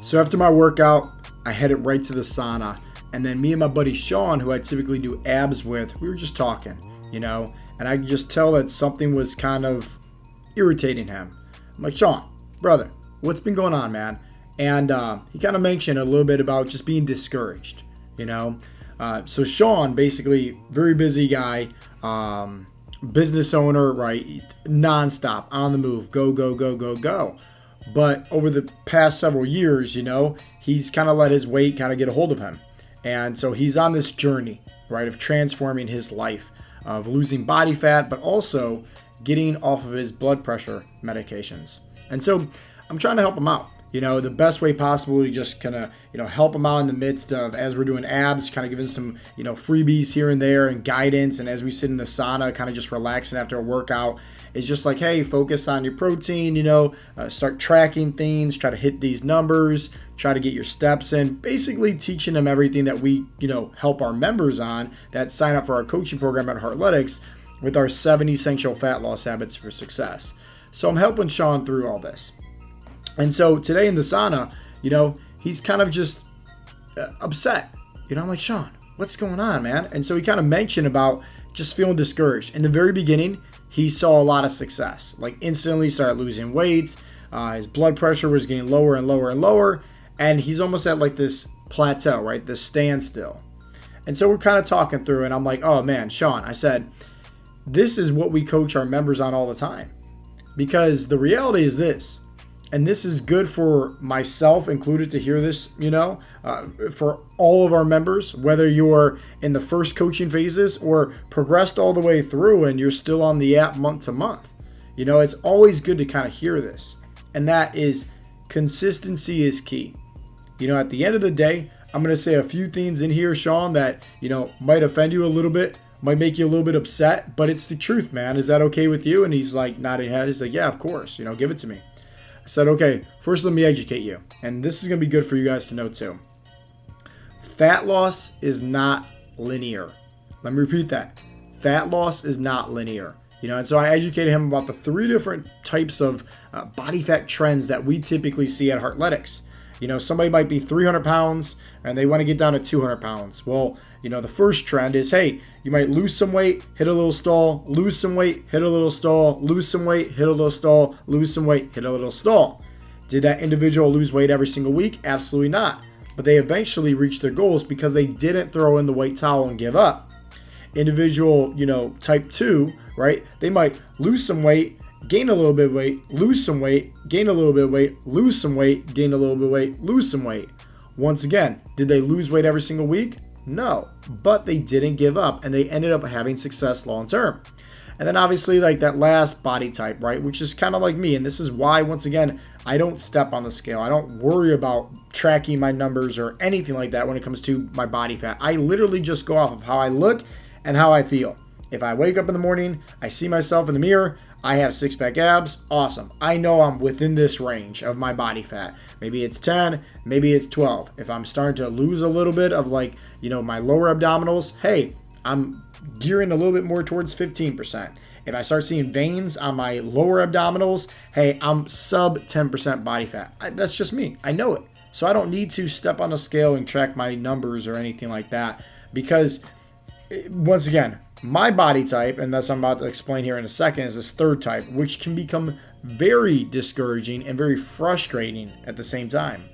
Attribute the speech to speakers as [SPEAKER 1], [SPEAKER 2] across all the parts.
[SPEAKER 1] So after my workout, I headed right to the sauna. And then me and my buddy Sean, who I typically do abs with, we were just talking, and I could just tell that something was kind of irritating him. I'm like, Sean, brother, what's been going on, man? And he kind of mentioned a little bit about just being discouraged, So Sean, basically, very busy guy, business owner, right? He's nonstop, on the move, go, go, go, go, go. But over the past several years, he's kind of let his weight kind of get a hold of him. And so he's on this journey, right, of transforming his life, of losing body fat, but also getting off of his blood pressure medications. And so I'm trying to help him out, the best way possible to just kind of, help him out in the midst of, as we're doing abs, kind of giving some, freebies here and there and guidance. And as we sit in the sauna, kind of just relaxing after a workout, it's just like, hey, focus on your protein, start tracking things, try to hit these numbers, try to get your steps in, basically teaching them everything that we, help our members on that sign up for our coaching program at Heartletics with our 7 essential fat loss habits for success. So I'm helping Sean through all this. And so today in the sauna, he's kind of just upset. I'm like, Sean, what's going on, man? And so he kind of mentioned about just feeling discouraged. In the very beginning, he saw a lot of success. Like instantly started losing weight. His blood pressure was getting lower and lower and lower. And he's almost at like this plateau, right? This standstill. And so we're kind of talking through and I'm like, oh man, Sean, I said, this is what we coach our members on all the time. Because the reality is this, and this is good for myself included to hear this, for all of our members, whether you're in the first coaching phases or progressed all the way through and you're still on the app month to month. It's always good to kind of hear this. And that is consistency is key. At the end of the day, I'm going to say a few things in here, Sean, that, might offend you a little bit, might make you a little bit upset, but it's the truth, man. Is that okay with you? And he's like nodding head. He's like, yeah, of course, give it to me. I said, okay, first let me educate you. And this is going to be good for you guys to know too. Fat loss is not linear. Let me repeat that. Fat loss is not linear. And so I educated him about the 3 different types of body fat trends that we typically see at Heartletics. Somebody might be 300 pounds and they want to get down to 200 pounds. Well, the first trend is, hey, you might lose some weight, hit a little stall, lose some weight, hit a little stall, lose some weight, hit a little stall, lose some weight, hit a little stall. Did that individual lose weight every single week? Absolutely not. But they eventually reached their goals because they didn't throw in the weight towel and give up. Individual, type 2, right? They might lose some weight, gain a little bit of weight, lose some weight, gain a little bit of weight, lose some weight, gain a little bit of weight, lose some weight. Once again, did they lose weight every single week? No, but they didn't give up and they ended up having success long term. And then obviously like that last body type, right? Which is kind of like me. And this is why, once again, I don't step on the scale. I don't worry about tracking my numbers or anything like that when it comes to my body fat. I literally just go off of how I look and how I feel. If I wake up in the morning, I see myself in the mirror, I have 6-pack abs, awesome. I know I'm within this range of my body fat. Maybe it's 10, maybe it's 12. If I'm starting to lose a little bit of my lower abdominals, hey, I'm gearing a little bit more towards 15%. If I start seeing veins on my lower abdominals, hey, I'm sub 10% body fat. That's just me. I know it. So I don't need to step on the scale and track my numbers or anything like that because, once again, my body type, and that's what I'm about to explain here in a second, is this third type, which can become very discouraging and very frustrating at the same time.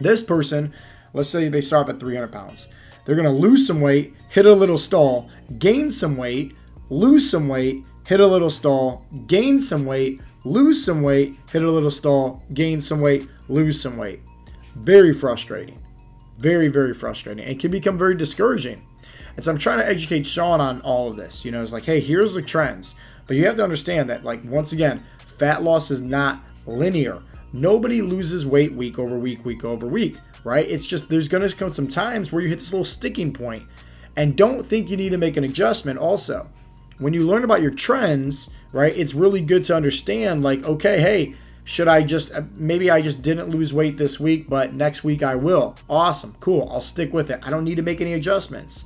[SPEAKER 1] This person, let's say they start at 300 pounds. They're going to lose some weight, hit a little stall, gain some weight, lose some weight, hit a little stall, gain some weight, lose some weight, hit a little stall, gain some weight, lose some weight. Very frustrating. Very, very frustrating. It can become very discouraging. And so I'm trying to educate Sean on all of this. It's like, hey, here's the trends. But you have to understand that, once again, fat loss is not linear. Nobody loses weight week over week, week over week, right? It's just there's going to come some times where you hit this little sticking point. And don't think you need to make an adjustment also. When you learn about your trends, right, it's really good to understand, okay, hey, maybe I just didn't lose weight this week, but next week I will. Awesome, cool, I'll stick with it. I don't need to make any adjustments.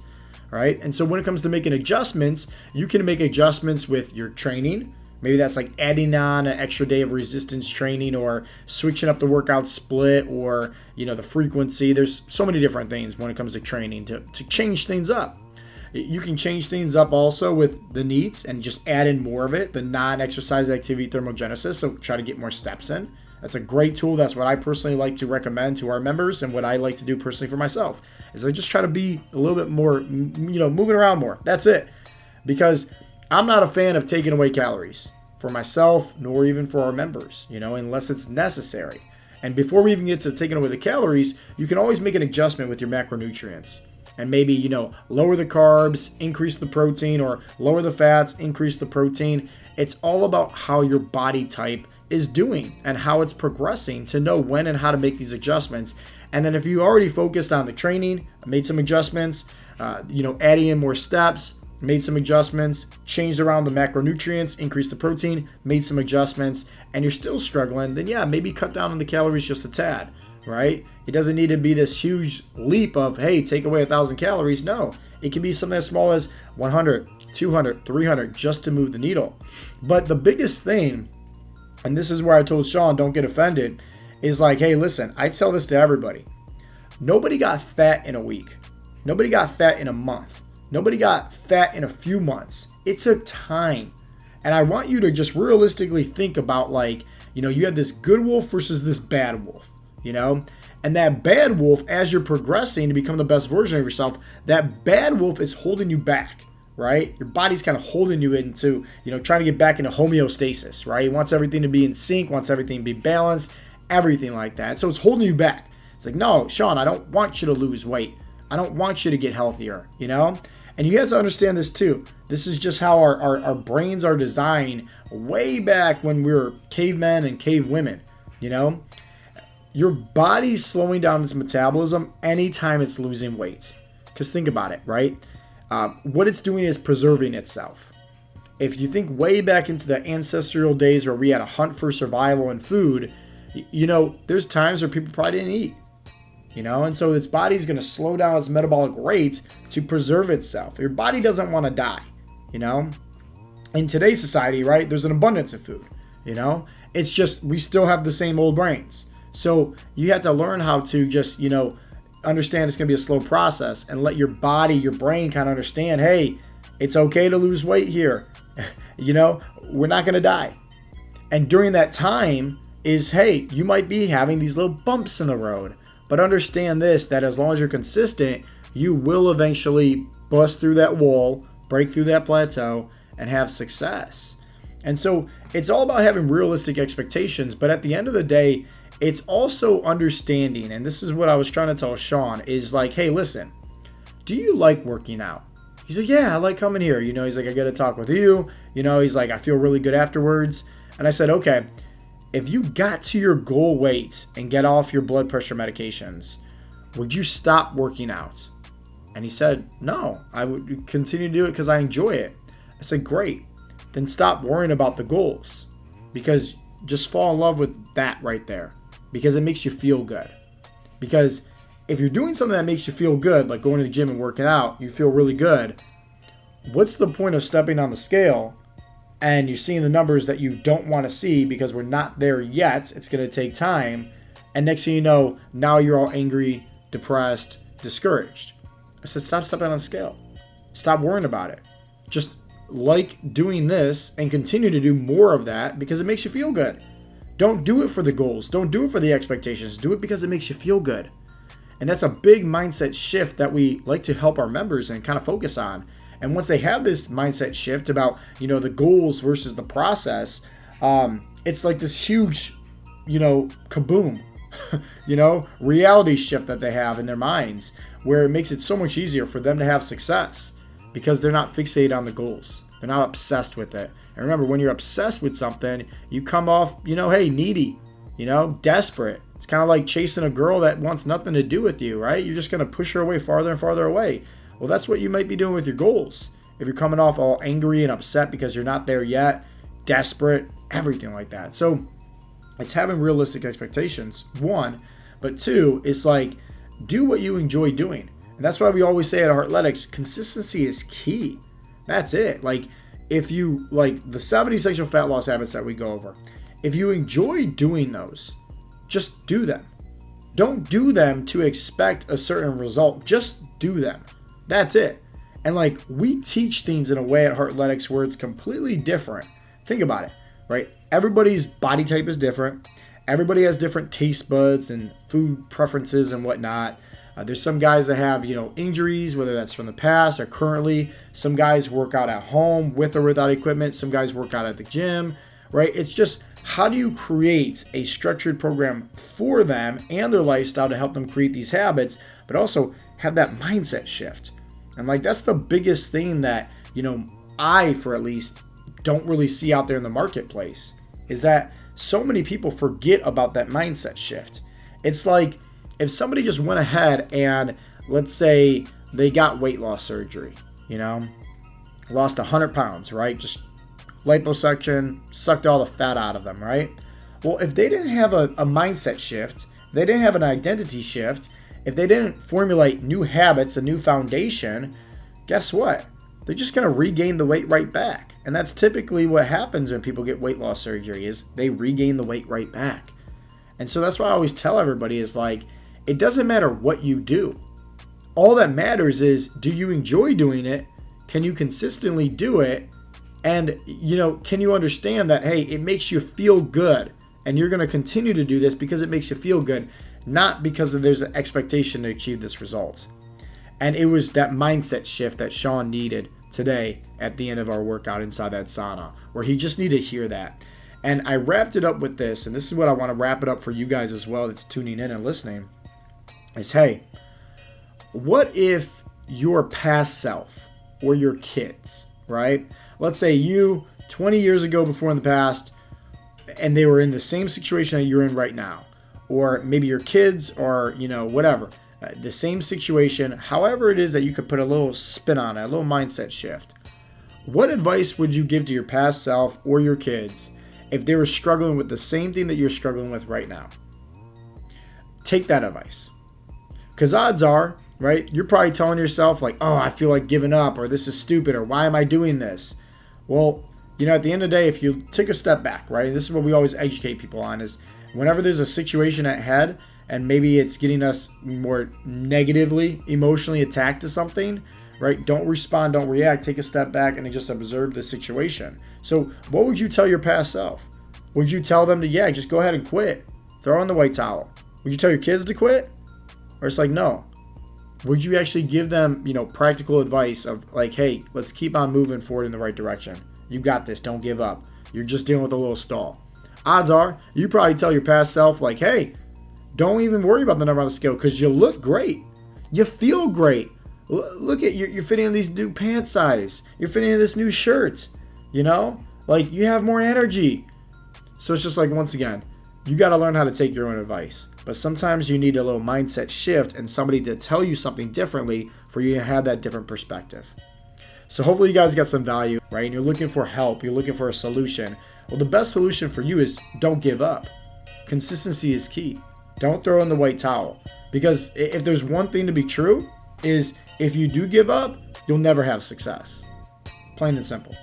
[SPEAKER 1] Right? And so when it comes to making adjustments, you can make adjustments with your training, Maybe that's like adding on an extra day of resistance training, or switching up the workout split, or, the frequency. There's so many different things when it comes to training to change things up. You can change things up also with the NEATs and just add in more of it, the non-exercise activity thermogenesis. So try to get more steps in. That's a great tool. That's what I personally like to recommend to our members, and what I like to do personally for myself is I just try to be a little bit more, moving around more. That's it. Because I'm not a fan of taking away calories for myself, nor even for our members, unless it's necessary. And before we even get to taking away the calories, you can always make an adjustment with your macronutrients. And maybe, lower the carbs, increase the protein, or lower the fats, increase the protein. It's all about how your body type is doing and how it's progressing to know when and how to make these adjustments. And then if you already focused on the training, made some adjustments, adding in more steps, made some adjustments, changed around the macronutrients, increased the protein, made some adjustments, and you're still struggling, then yeah, maybe cut down on the calories just a tad, right? It doesn't need to be this huge leap of, hey, take away 1,000 calories. No, it can be something as small as 100, 200, 300 just to move the needle. But the biggest thing, and this is where I told Sean, don't get offended, is like, hey, listen, I tell this to everybody. Nobody got fat in a week. Nobody got fat in a month. Nobody got fat in a few months. It took time. And I want you to just realistically think about, like, you have this good wolf versus this bad wolf, And that bad wolf, as you're progressing to become the best version of yourself, that bad wolf is holding you back, right? Your body's kind of holding you into, trying to get back into homeostasis, right? It wants everything to be in sync, wants everything to be balanced, everything like that. So it's holding you back. It's like, no, Sean, I don't want you to lose weight. I don't want you to get healthier, And you have to understand this too. This is just how our brains are designed way back when we were cavemen and cave women, Your body's slowing down its metabolism anytime it's losing weight. Because think about it, right? What it's doing is preserving itself. If you think way back into the ancestral days where we had a hunt for survival and food, there's times where people probably didn't eat. And so its body's going to slow down its metabolic rate to preserve itself. Your body doesn't want to die, In today's society, right, there's an abundance of food, It's just we still have the same old brains. So you have to learn how to just, understand it's going to be a slow process, and let your body, your brain kind of understand, hey, it's okay to lose weight here. We're not going to die. And during that time is, hey, you might be having these little bumps in the road. But understand this, that as long as you're consistent, you will eventually bust through that wall, break through that plateau, and have success. And so it's all about having realistic expectations. But at the end of the day, it's also understanding, and this is what I was trying to tell Sean, is like, hey, listen, do you like working out? He's like, yeah, I like coming here. He's like, I got to talk with you. He's like, I feel really good afterwards. And I said, okay, if you got to your goal weight and get off your blood pressure medications, would you stop working out? And he said, no, I would continue to do it because I enjoy it. I said, great. Then stop worrying about the goals, because just fall in love with that right there, because it makes you feel good. Because if you're doing something that makes you feel good, like going to the gym and working out, you feel really good. What's the point of stepping on the scale and you're seeing the numbers that you don't want to see because we're not there yet? It's going to take time. And next thing you know, now you're all angry, depressed, discouraged. I said, stop stepping on the scale. Stop worrying about it. Just like doing this and continue to do more of that because it makes you feel good. Don't do it for the goals. Don't do it for the expectations. Do it because it makes you feel good. And that's a big mindset shift that we like to help our members and kind of focus on. And once they have this mindset shift about, the goals versus the process, it's like this huge, kaboom, reality shift that they have in their minds, where it makes it so much easier for them to have success because they're not fixated on the goals. They're not obsessed with it. And remember, when you're obsessed with something, you come off, hey, needy, desperate. It's kind of like chasing a girl that wants nothing to do with you, right? You're just going to push her away farther and farther away. Well, that's what you might be doing with your goals. If you're coming off all angry and upset because you're not there yet, desperate, everything like that. So it's having realistic expectations, one. But two, it's like, do what you enjoy doing. And that's why we always say at Heartletics, consistency is key. That's it. Like, if you like the 70 sexual fat loss habits that we go over, if you enjoy doing those, just do them. Don't do them to expect a certain result. Just do them. That's it. And like, we teach things in a way at Heartletics where it's completely different. Think about it, right? Everybody's body type is different. Everybody has different taste buds and food preferences and whatnot. There's some guys that have, injuries, whether that's from the past or currently. Some guys work out at home with or without equipment. Some guys work out at the gym, right? It's just, how do you create a structured program for them and their lifestyle to help them create these habits, but also have that mindset shift? And like, that's the biggest thing that, I, for at least, don't really see out there in the marketplace, is that so many people forget about that mindset shift. It's like, if somebody just went ahead and, let's say they got weight loss surgery, lost 100 pounds, right? Just liposuction, sucked all the fat out of them, right? Well, if they didn't have a mindset shift, they didn't have an identity shift, if they didn't formulate new habits, a new foundation, guess what? They're just going to regain the weight right back. And that's typically what happens when people get weight loss surgery, is they regain the weight right back. And so that's why I always tell everybody is like, it doesn't matter what you do. All that matters is, do you enjoy doing it? Can you consistently do it? And, can you understand that, hey, it makes you feel good, and you're going to continue to do this because it makes you feel good, not because there's an expectation to achieve this result. And it was that mindset shift that Sean needed today at the end of our workout inside that sauna, where he just needed to hear that. And I wrapped it up with this, and this is what I want to wrap it up for you guys as well that's tuning in and listening, is, hey, what if your past self or your kids, right? Let's say you 20 years ago, before in the past, and they were in the same situation that you're in right now, or maybe your kids or, whatever, the same situation, however it is that you could put a little spin on it, a little mindset shift. What advice would you give to your past self or your kids if they were struggling with the same thing that you're struggling with right now? Take that advice. Because odds are, right, you're probably telling yourself like, oh, I feel like giving up, or this is stupid, or why am I doing this? Well, at the end of the day, if you take a step back, right, and this is what we always educate people on, is whenever there's a situation at head and maybe it's getting us more negatively, emotionally attacked to something, right, don't respond, don't react, take a step back and just observe the situation. So what would you tell your past self? Would you tell them to, just go ahead and quit, throw in the white towel? Would you tell your kids to quit? Or it's like, no. Would you actually give them, practical advice of like, hey, let's keep on moving forward in the right direction. You got this. Don't give up. You're just dealing with a little stall. Odds are, you probably tell your past self like, hey, don't even worry about the number on the scale because you look great. You feel great. Look at you're fitting in these new pant size. You're fitting in this new shirt. Like you have more energy. So it's just like, once again, you got to learn how to take your own advice. But sometimes you need a little mindset shift and somebody to tell you something differently for you to have that different perspective. So hopefully you guys got some value, right? And you're looking for help. You're looking for a solution. Well, the best solution for you is don't give up. Consistency is key. Don't throw in the white towel. Because if there's one thing to be true, is if you do give up, you'll never have success. Plain and simple.